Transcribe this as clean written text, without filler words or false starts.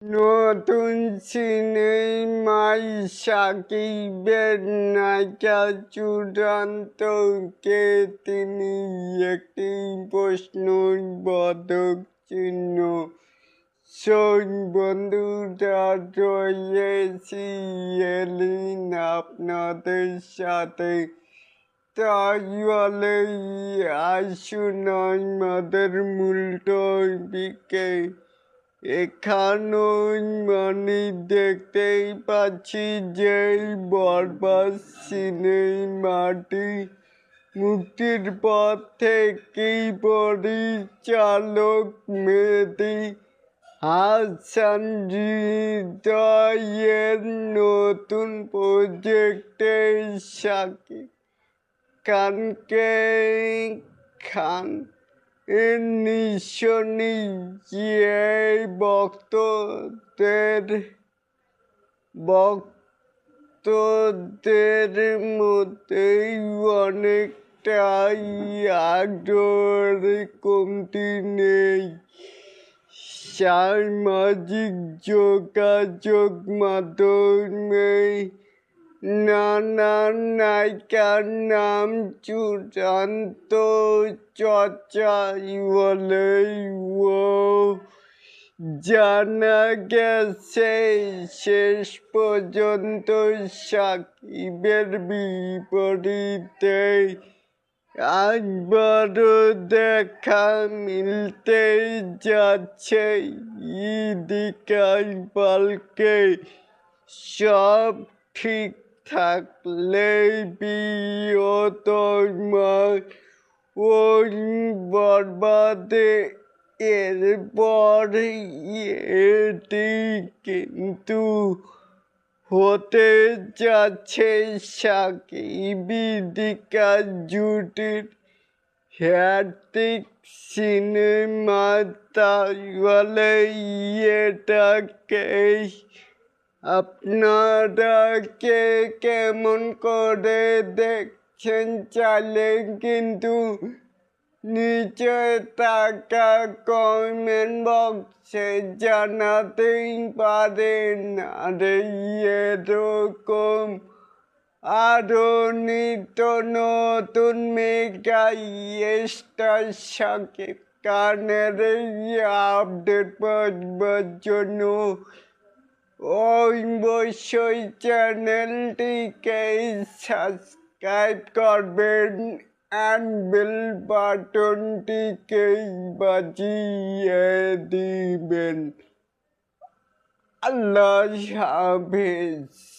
নতুন সিনেমায় সাকিবের নায়িকা চূড়ান্ত কে তিনি একটি প্রশ্নবোধক চিহ্ন। বন্ধুরা, রয়েছি এলিন আপনাদের সাথে। তাই বলে আসুন আমাদের মূল টপিকে। এখানে দেখতেই পাচ্ছি যে বরবাদ সিনেমাটি মুক্তির পর থেকেই পরিচালক মেহেদী হাসান হৃদয়ের নতুন প্রজেক্টে শাকিব খান এর ভক্তদের মধ্যেই অনেকটাই আগ্রহের কমতি নেই। সামাজিক যোগাযোগ মাধ্যমে নানা নায়িকার নাম চূড়ান্ত চর্চায় হলেও জানা গেছে শেষ পর্যন্ত সাকিবের বিপরীতে একবারও দেখা মিলতে যাচ্ছে ইদিকাল-পালকে। সব ঠিক থাকলে প্রিয়তমা ওই বরবাদে এরপর এটি কিন্তু হতে যাচ্ছে সাকিব-ইদিকা জুটির হ্যাট্রিক সিনেমা। তাই বলে এটাকেই আপনারা কে কেমন করে দেখছেন চাইলে কিন্তু নিচে থাকা কমেন্ট বক্সে জানাতেই পারেন। আর এরকম আরও নিত্য নতুন মেগা স্টার শাকিব খানের আপডেট পাওয়ার জন্য অবশ্যই চ্যানেলটিকে সাবস্ক্রাইব করবেন and বেল বাটনটিকে বাজিয়ে দিবেন। আল্লাহ হাফেজ।